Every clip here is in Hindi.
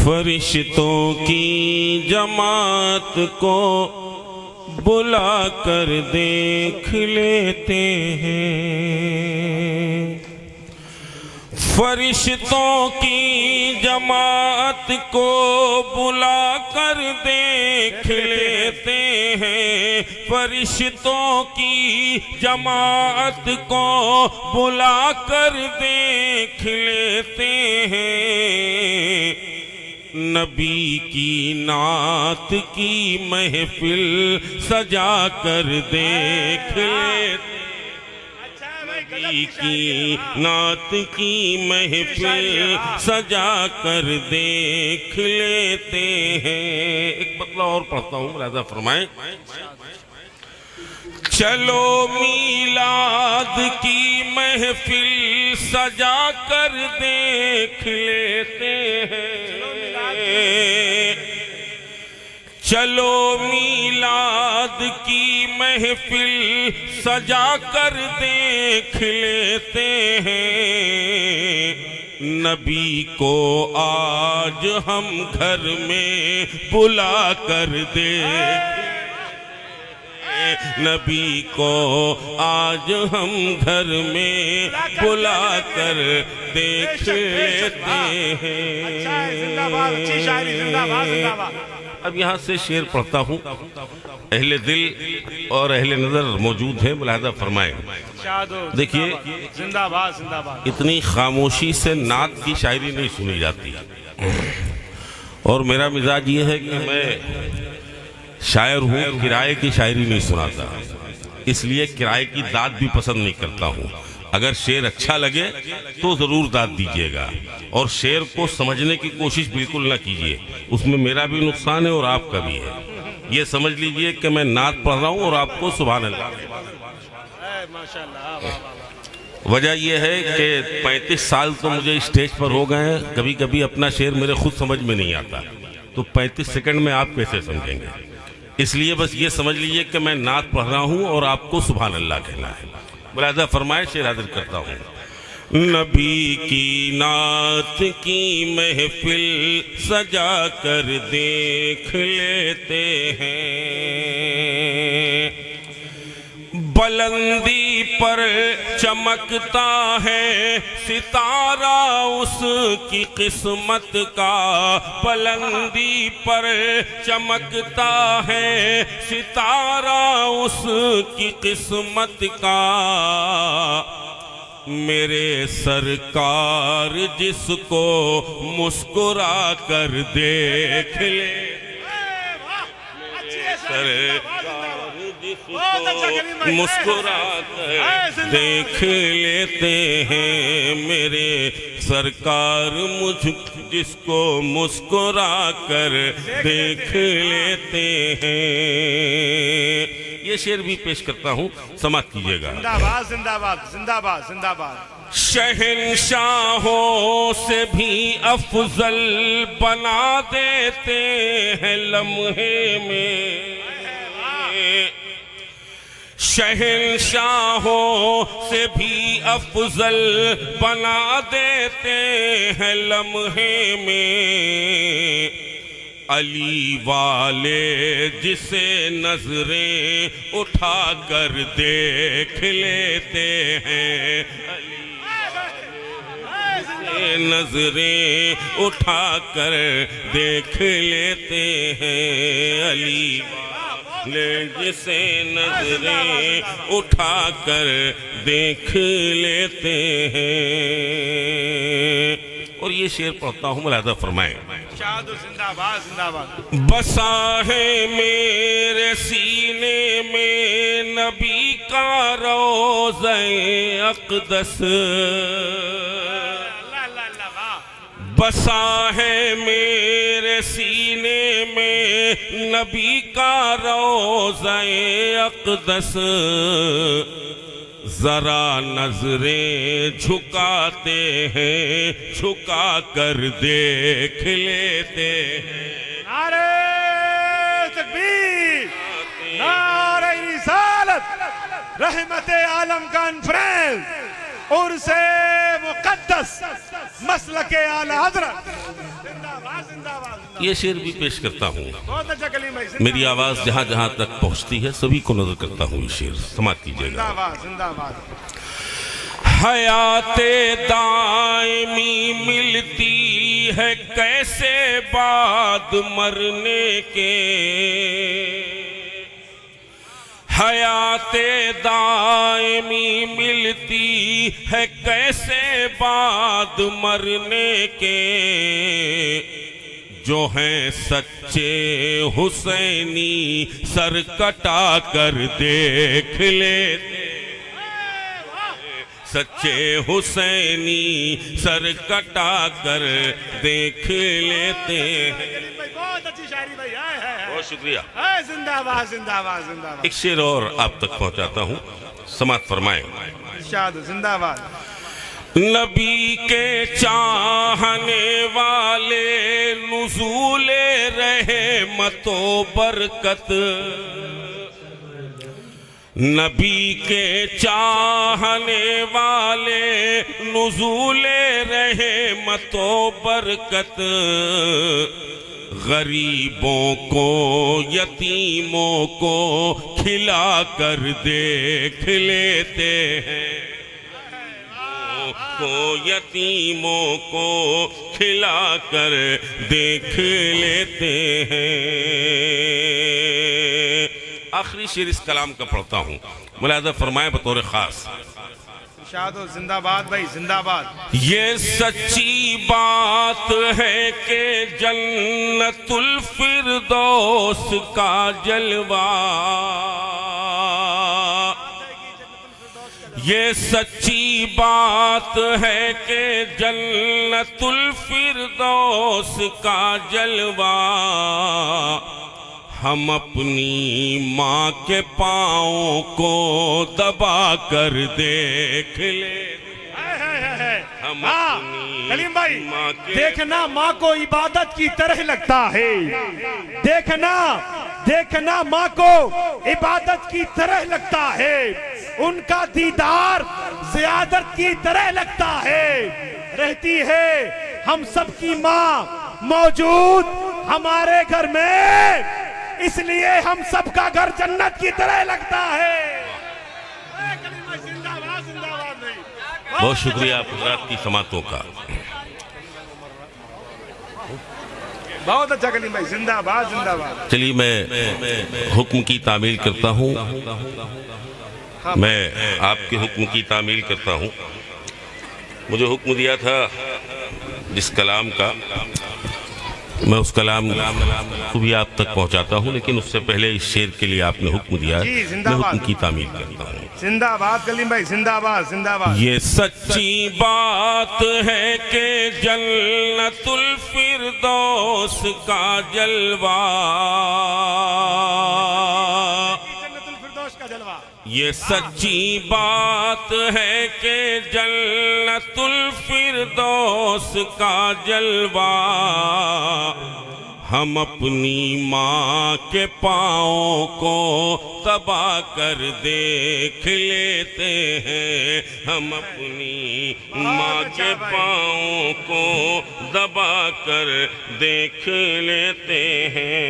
फरिश्तों की जमात को बुला कर देख लेते हैं। फरिश्तों की जमात को बुला कर देख लेते हैं। फरिश्तों की जमात को बुला कर देख लेते हैं। नबी की नात की महफिल सजा कर देख लेते। नबी की नात की महफिल सजा कर देख लेते हैं। एक बतला और पढ़ता हूँ, राजा फरमाए। चलो मीलाद की महफिल सजा कर देख लेते हैं। चलो मीलाद की महफिल सजा कर देख लेते हैं। नबी को आज हम घर में बुला कर देख। नबी को आज हम घर में बुला कर देख लेते हैं। अब यहाँ से शेर पढ़ता हूँ। अहले दिल और अहले नजर मौजूद हैं, मुलाहिजा फरमाएं। देखिए, जिंदाबाद जिंदाबाद। इतनी खामोशी से नात की शायरी नहीं सुनी जाती। और मेरा मिजाज ये है कि मैं शायर हूँ, किराए की शायरी नहीं सुनाता, इसलिए किराए की दाद भी पसंद नहीं करता हूँ। अगर शेर अच्छा लगे तो ज़रूर दाद दीजिएगा, और शेर को समझने की कोशिश बिल्कुल ना कीजिए, उसमें मेरा भी नुकसान है और आपका भी है। ये समझ लीजिए कि मैं नात पढ़ रहा हूँ और आपको सुभान अल्लाह। वजह यह है कि 35 साल तो मुझे स्टेज पर हो गए हैं, कभी कभी अपना शेर मेरे खुद समझ में नहीं आता, तो 35 सेकंड में आप कैसे समझेंगे। इसलिए बस ये समझ लीजिए कि मैं नात पढ़ रहा हूँ और आपको सुभान अल्लाह कहना है। मुलाहिजा फरमाए, शेर हाजिर करता हूँ। नबी की नात की महफिल सजा कर देख लेते हैं। बुलंदी पर चमकता है सितारा उसकी किस्मत का। बुलंदी पर चमकता है सितारा उसकी किस्मत का। मेरे सरकार जिसको मुस्कुरा कर देख ले। मुस्कुरा कर देख लेते हैं। मेरे सरकार मुझ जिसको मुस्कुरा कर देख लेते हैं। ये शेर भी पेश करता हूँ, समाप्त कीजिएगा। जिंदाबाद जिंदाबाद जिंदाबाद जिंदाबाद। शहंशाहों से भी अफजल बना देते हैं लम्हे में। शहंशाहों से भी अफजल बना देते हैं लम्हे में। अली वाले जिसे नजरें उठा कर देख लेते हैं। नजरें उठा कर देख लेते हैं। अली जिसे नजरें उठा कर देख लेते हैं। और ये शेर पढ़ता हूँ, मुलाहिजा फरमाएं। जिंदाबाद जिंदाबाद। बसा है मेरे सीने में नबी का रोज़े अक़दस। बसा है मेरे सीने में नबी का रोज़े अक़दस। जरा नजरें झुकाते हैं, झुका कर देख लेते हैं। नारे तकबीर, नारे रिसालत, रहमते आलम कॉन्फ्रेंस, उर्से मुक़द्दस, मसलके आला हज़रत। जिंदाबाद जिंदाबाद। ये शेर भी पेश करता हूँ। बहुत अच्छा कलीम भाई। मेरी आवाज जहाँ जहाँ तक पहुँचती है सभी को नजर करता हूँ ये शेर समाप्त कीजिएगा। जिंदाबाद जिंदाबाद। हयाते दायमी मिलती है कैसे बाद मरने के, हयाते दायमी मिलती है कैसे बाद मरने के, जो हैं सच्चे हुसैनी सर कटा कर देख लेते, सच्चे हुसैनी सर कटा कर देख लेते हैं। बहुत अच्छी शायरी भाई। बहुत शुक्रिया। जिंदाबाद जिंदाबाद जिंदाबाद। एक शेर और आप तक पहुंचाता हूँ, समाप्त फरमाएं। इरशाद जिंदाबाद। नबी के चाहने वाले नुज़ूले रहे मतो बरकत, नबी के चाहने वाले नुज़ूले रहे मतो बरकत, गरीबों को यतीमों को खिला कर देख लेते हैं, को यतीमों को खिला कर देख लेते हैं। आखिरी शेर इस कलाम का पढ़ता हूँ, मुलाज़ा फरमाए बतौर खास। जिंदाबाद भाई जिंदाबाद। ये सच्ची बात है कि जन्नतुल फिरदौस का जलवा, ये सच्ची बात है कि जन्नतुल फिरदौस का जलवा, हम अपनी माँ के पाँव को दबा कर देख ले। हम कलीम भाई माँ के देखना माँ को इबादत की तरह लगता है, देखना देखना माँ को इबादत की तरह लगता है, उनका दीदार ज़ियादत की तरह लगता है, रहती है हम सबकी माँ मौजूद हमारे घर में, इसलिए हम सबका घर जन्नत की तरह लगता है। बहुत शुक्रिया आप हज़रात की समातों का। बहुत अच्छा कलीम भाई जिंदाबाद जिंदाबाद। चलिए मैं हुक्म की तामील करता हूँ, मैं आपके हुक्म की तामील करता हूँ। मुझे हुक्म दिया था जिस कलाम का, मैं उस कलाम को भी आप तक पहुंचाता हूं, लेकिन उससे पहले इस शेर के लिए आपने हुक्म दिया, मैं हुक्म की तामील करता हूं। जिंदाबाद कलीम भाई जिंदाबाद जिंदाबाद। ये सच्ची बात है कि जन्नतुल फिरदौस का जलवा, ये सच्ची बात है कि जन्नतुल फिरदौस का जलवा, हम अपनी माँ के पाँव को दबा कर देख लेते हैं, हम अपनी माँ के पाँव को दबा कर देख लेते हैं।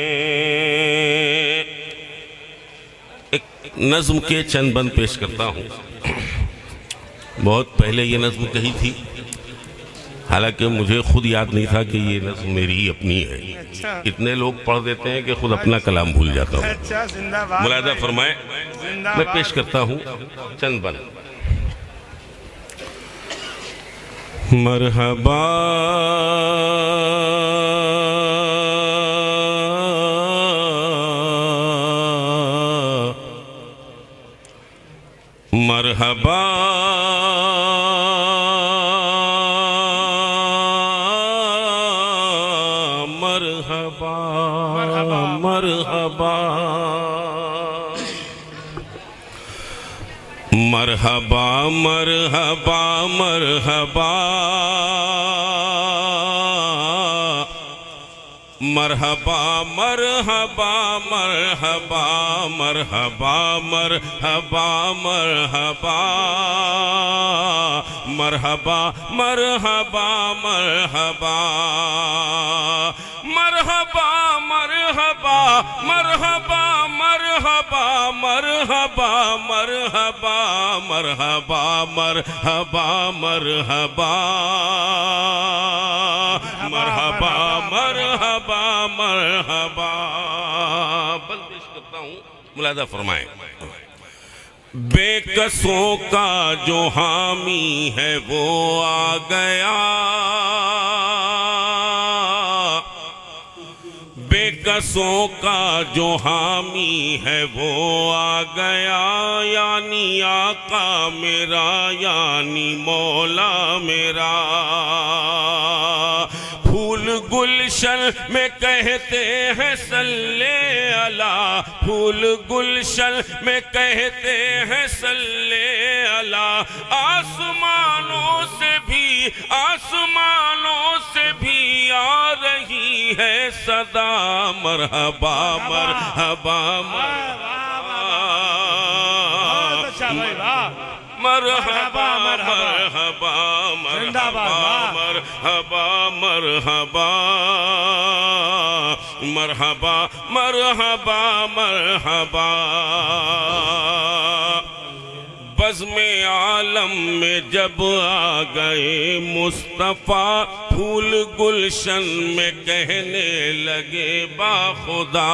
नज़्म के चंद बंद पेश करता हूँ। बहुत पहले ये नज़्म कही थी, हालांकि मुझे खुद याद नहीं था कि ये नज़्म मेरी ही अपनी है। इतने लोग पढ़ देते हैं कि खुद अपना कलाम भूल जाता हूँ। मुलाज़ा फरमाए, मैं पेश करता हूँ चंद बंद। मरहबा मरहबा मरहबा मरहबा मरहबा मरहबा मरहबा मरहबा मरहबा मरहबा मरहबा मरहबा मरहबा मरहबा मरहबा मरहबा मरहबा मरहबा मरहबा मरहबा मरहबा मरहबा मरहबा मरहबा मरहबा मरहबा मरहबा मरहबा। बल पेश करता हूँ, मुलाजा फरमाएं। बेकसों का जो हामी है वो आ गया, बेकसों का जो हामी है वो आ गया, यानी आका मेरा यानी मौला मेरा। फूल गुलशन में कहते हैं सल्ले अला, फूल गुलशन में कहते हैं सल्ले अला। आसमानों से भी आ रही है सदा, मरहबा मरहबा मरहबा मरहबा मरहबा मरहबा मरहबा मरहबा मरहबा मरहबा। बज़्म-ए आलम में जब आ गए मुस्तफ़ा, फूल गुलशन में कहने लगे बाखुदा।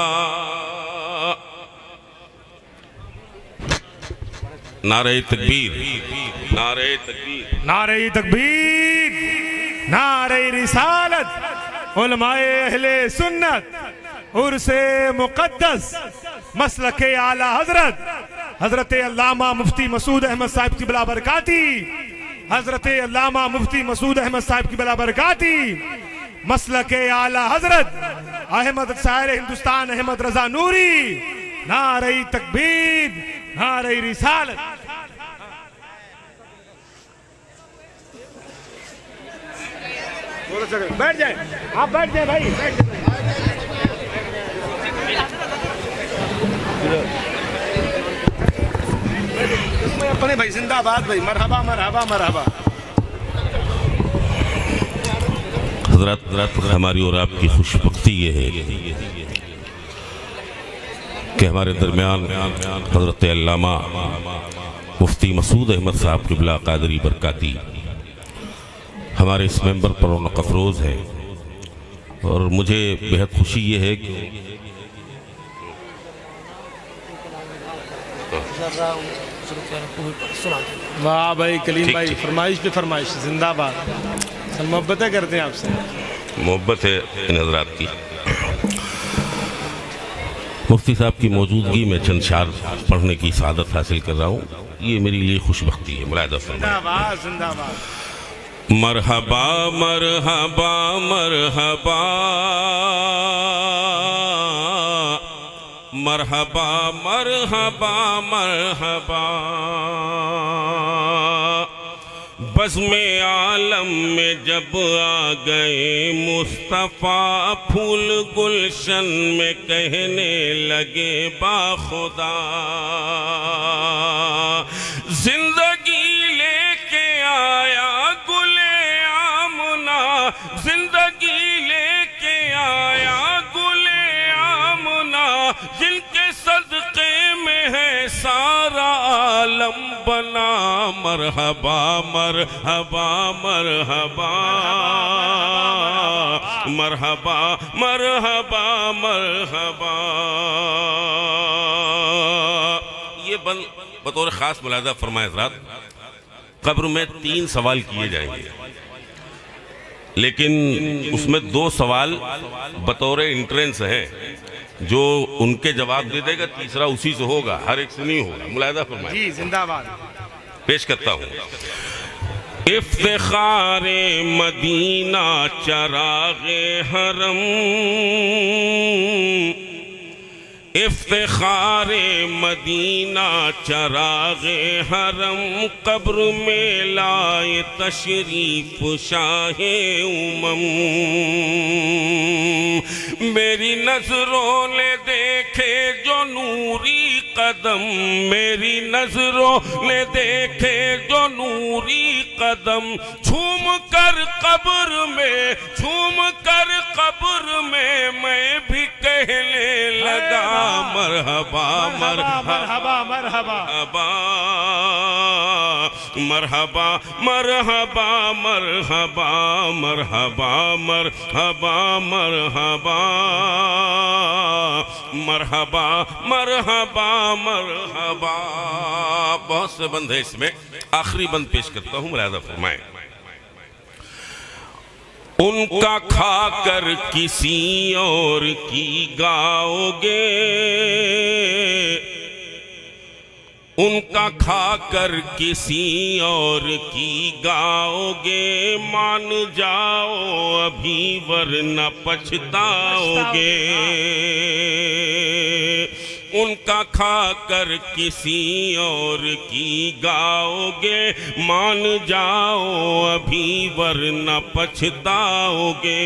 नारे तकबीर, नारे तकबीर, नारे तकबीर, नारे रिसालत, उलमाए अहले सुन्नत, उर्से मुक़द्दस, मसलके आला हजरत हजरत अल्लामा मुफ्ती मसूद अहमद साहिब की बला बरकाती, हजरत अल्लामा मुफ्ती मसूद अहमद साहिब की बला बरकाती, मसलके आला हजरत अहमद शायर हिंदुस्तान अहमद रजा नूरी। नारे तकबीर, नारे रिसालत। बैठ जाए, आप बैठ जाए भाई, बैठ जाए। अपने भाई जिंदाबाद भाई, मरहबा मरहबा मरहबा। हजरत हमारी और आपकी खुशबख्ती ये है कि हमारे दरमियान हजरत अल्लामा मुफ्ती मसूद अहमद साहब क़िबला क़ादरी बरकाती हमारे इस मेंबर पर रौनक अफरोज़ है। और मुझे बेहद खुशी ये है कि वाह भाई कलीम भाई, फरमाइश पे फरमाइश, जिंदाबाद। मोहब्बतें करते हैं आपसे, मोहब्बत है इन हजरात की। मुफ्ती साहब की मौजूदगी में चंद शार पढ़ने की सादत हासिल कर रहा हूँ, ये मेरे लिए खुशबख्ती है। मुलाहिदा फरमाएं। जिंदाबाद जिंदाबाद। मरहबा मरहबा मरहबा मरहबा मरहबा मरहबा। बज़्म-ए आलम में जब आ गए मुस्तफ़ा, फूल गुलशन में कहने लगे बाखुदा। जिंदगी लेके आया गुले आमना, जिंदगी लेके आया गुले आमना, जिनके सदक़े में है सारा आलम बना। मरहबा मरहबा मरहबा मरहबा मरहबा मरहबा। ये बतौर ख़ास मुलाहिज़ा फरमाए हज़रात, कब्र में 3 सवाल किए जाएंगे, लेकिन उसमें 2 सवाल बतौर एंट्रेंस हैं, जो उनके जवाब दे देगा तीसरा उसी से होगा, हर एक से नहीं होगा। मुलाहिज़ा फरमाए। जी जिंदाबाद। पेश करता हूँ। इफ्तिखारे मदीना चरागे हरम, इफ्तिखारे मदीना चरागे हरम, कब्र में लाए तशरीफ शाहे उमम। मेरी नजरों ने देखे जो नूरी कदम, मेरी नजरों ने देखे जो नूरी कदम झूम कर कब्र में मैं भी कहने लगा मरहबा मरहबा मरहबा मरहबा मरहबा मरहबा मरहबा मरहबा मरहबा मरहबा मरहबा मरहबा। बहुत से बंद है इसमें, आखिरी बंद पेश करता हूं, मुलाहिजा फरमाएं। उनका खाकर किसी और की गाओगे, उनका खाकर किसी और की गाओगे, मान जाओ अभी वरना पछताओगे। उनका खाकर किसी और की गाओगे, मान जाओ अभी वरना पछताओगे।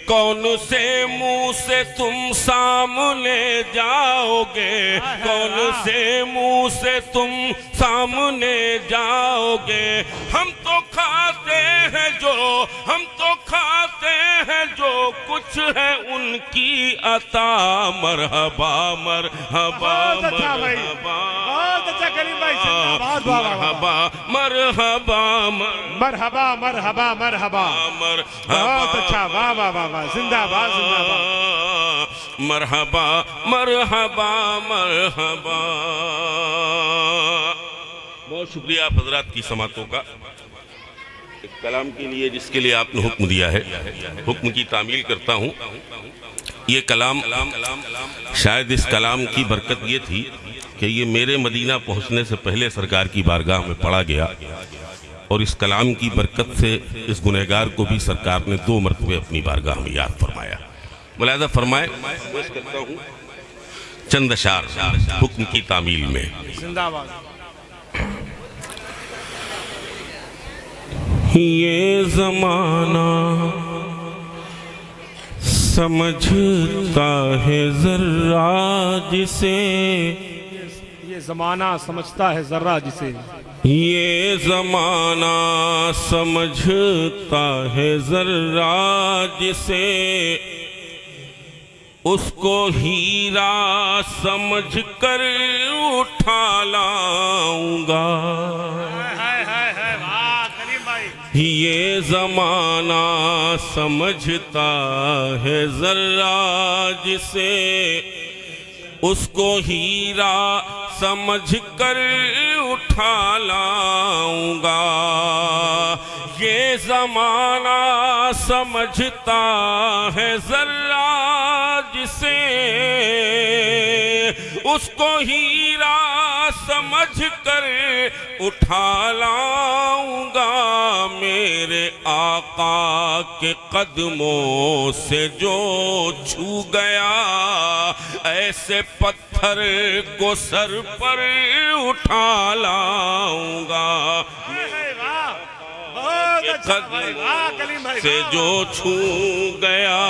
कौन से मुंह से तुम सामने जाओगे, कौन से मुंह से तुम सामने जाओगे। हम तो खाते हैं जो, हम तो खाते हैं जो कुछ है उनकी अता। मरहबा मरहबा मरहबा, बहुत अच्छा करीम भाई, जिंदाबाद। मरहबा मरहबा मरहबा मरहबा मरहबा, बहुत अच्छा, वाह वाह वाह वाह, जिंदाबाद जिंदाबाद। मरहबा मरहबा मरहबा। बहुत शुक्रिया आप हजरात की समातों का एक कलाम के लिए जिसके लिए आपने हुक्म दिया है। हुक्म की तामील करता हूँ। ये कलाम, शायद इस कलाम की बरकत ये थी कि ये मेरे मदीना पहुँचने से पहले सरकार की बारगाह में पढ़ा गया, और इस कलाम की बरकत से इस गुनहगार को भी सरकार ने 2 मरतबे अपनी बारगाह में याद फरमाया। मुलाहिजा फरमाए, पेश करता हूँ चंद अशार हुक्म की तामील में। जिंदाबाद। ये ज़माना समझता है जर्रा जिसे, ये जमाना समझता है जर्रा जिसे, ये ज़माना समझता है जर्रा जिसे, उसको हीरा समझ कर उठा लाऊंगा। ये ज़माना समझता है जर्रा जिसे, उसको हीरा समझ कर उठा लाऊंगा। ये ज़माना समझता है जर्रा जिसे, उसको हीरा समझ कर उठा लाऊंगा। मेरे आका के कदमों से जो छू गया, ऐसे पत्थर को सर पर उठा लाऊंगा। से जो छू गया,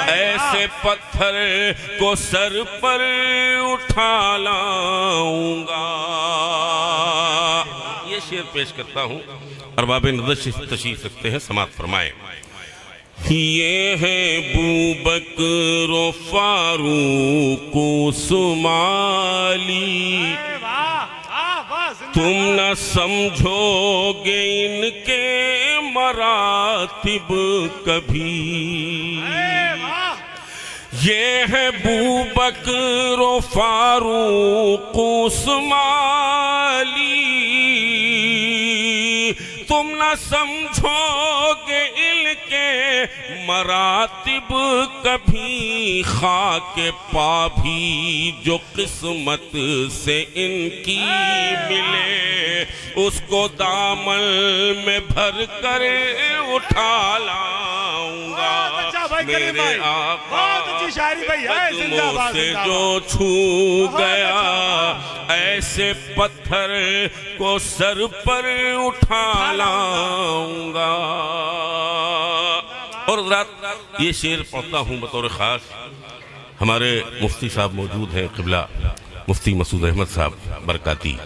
ऐसे पत्थर को सर पर उठा लाऊंगा। ये शेर पेश करता हूँ, अरबाब नज़र तशरीफ रखते हैं, समात फरमाएं। ये है बूबकर फारूक उस्मानी, तुम न समझोगे इनके मरातिब कभी। ये है बूबकर फारूक उस्मानी, तुम न समझोगे इनके मरातिब कभी। खाके पा भी जो किस्मत से इनकी मिले, उसको दामन में भर कर उठा लाऊंगा। मेरे आका कदमों से जो छू गया, ऐसे पत्थर को सर पर उठा लाऊंगा। और रात ये शेर पढ़ता हूँ बतौर ख़ास, हमारे मुफ्ती साहब मौजूद हैं, क़िबला मुफ्ती मसूद अहमद साहब बरकाती,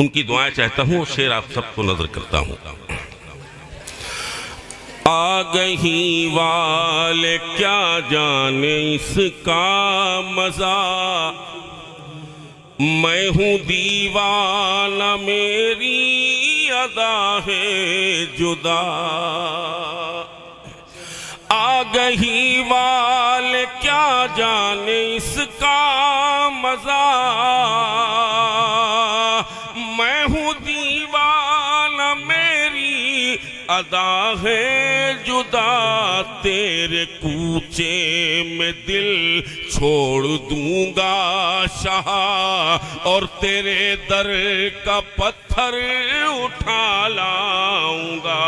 उनकी दुआएं चाहता हूँ। शेर आप सबको नजर करता हूँ। आ गही वाले क्या जाने इसका मजा, मैं हूँ दीवाना मेरी अदा है जुदा। आ गही वाले क्या जाने इसका मजा, मैं हूँ दीवाना मेरी अदा है जुदा। तेरे कूचे में दिल छोड़ दूंगा शाह, और तेरे दर का पत्थर उठा लाऊंगा।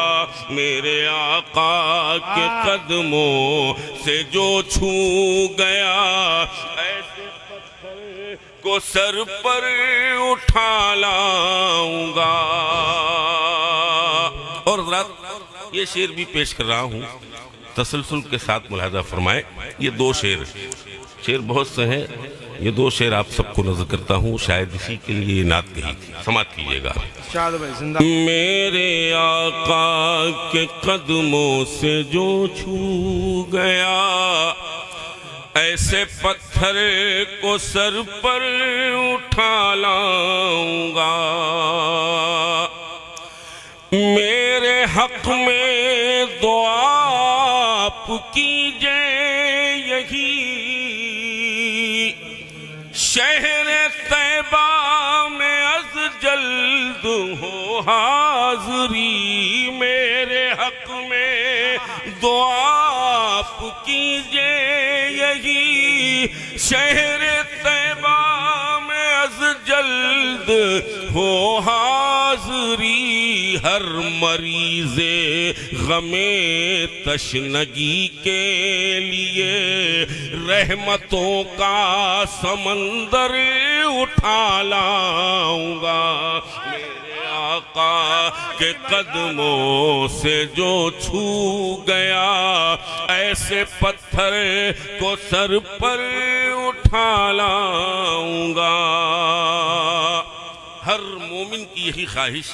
मेरे आका के कदमों से जो छू गया, ऐसे पत्थर को सर पर उठा लाऊंगा। और रात ये शेर भी पेश कर रहा हूँ, तसलसल के साथ मुलाहजा फरमाए। ये दो शेर बहुत से हैं, ये दो शेर आप सबको नजर करता हूँ, शायद इसी के लिए नात कही थी। समात कीजिएगा। मेरे आका के कदमों से जो छू गया, ऐसे पत्थर को सर पर उठा लाऊंगा। मेरे हक में दुआ आप कीजिए यही, शहर तैबा में अज जल्द हो हाज़री। मेरे हक में दुआ आप कीजिए यही, शहर तैबा में अज जल्द हो हाज़री। हर मरीज़े गमे तशनगी के लिए रहमतों का समंदर उठा लाऊंगा। मेरे आका के कदमों से जो छू गया, ऐसे पत्थर को सर पर उठा लाऊंगा। हर मोमिन की यही ख्वाहिश,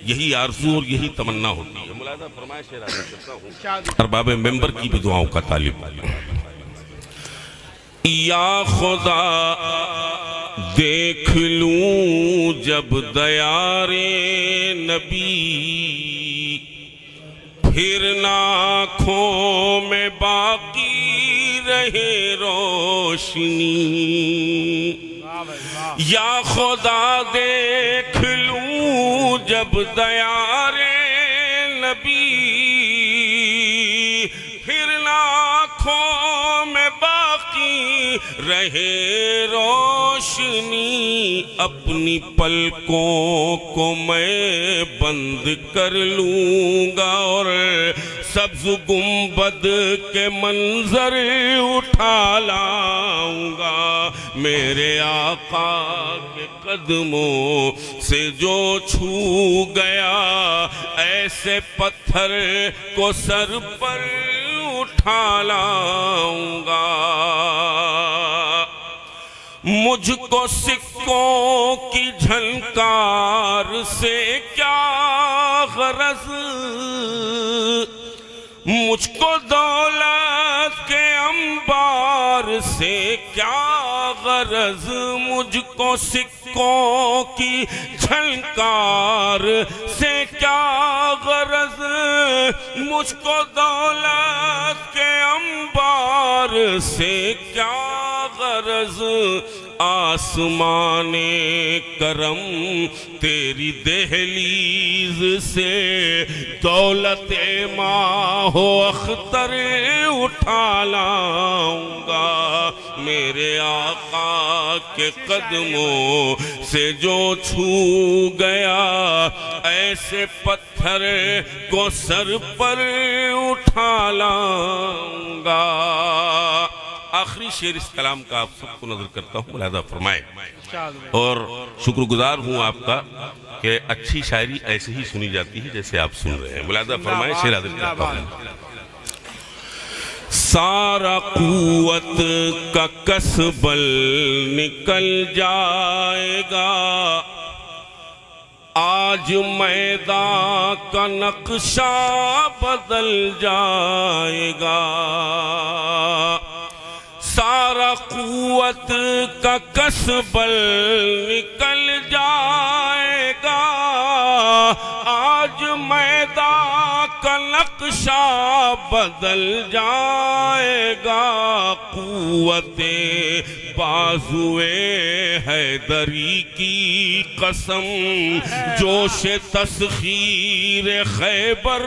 यही आरज़ू और यही तमन्ना होती है। मुलादा फरमाइश करता हूँ अरबाब मेंबर की भी दुआओं का तालिब। या खुदा देख लूं जब दयारे नबी, फिर आँखों में बाकी रहे रोशनी। या खुदा देख लूं जब दयारे नबी, फिर आँखों में बाकी रहे रोशनी। अपनी पलकों को मैं बंद कर लूंगा, और सब्ज गुंबद के मंजर उठा लाऊंगा। मेरे आका के कदमों से जो छू गया, ऐसे पत्थर को सर पर उठा लाऊंगा। मुझको सिक्कों की झनकार से क्या गरज, मुझको दौलत के अंबार से क्या गरज। मुझको सिक्कों की झनकार से क्या गरज, मुझको दौलत के अंबार से क्या गरज। आसमाने करम तेरी दहलीज से दौलते माहो अख्तर उठा लाऊंगा। मेरे आका के कदमों से जो छू गया, ऐसे पत्थर को सर पर उठा लाऊंगा। आखिरी शेर इस कलाम का आप सबको नजर करता हूँ, मुलादा फरमाए। और शुक्रगुजार हूँ आपका कि अच्छी शायरी ऐसे ही सुनी जाती है जैसे आप सुन रहे हैं। मुलादा फरमाए, शेर हाजिर करता हूँ। सारा कुव्वत का कसबल निकल जाएगा, आज मैदान का नक्शा बदल जाएगा, सारा कुव्वत का कसबल निकल जाएगा। आज मैदान का नक्शा बदल जाएगा, कुव्वते बाजुए हैदरी की कसम, जोश तस्खीर खैबर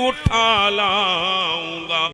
उठा लाऊंगा।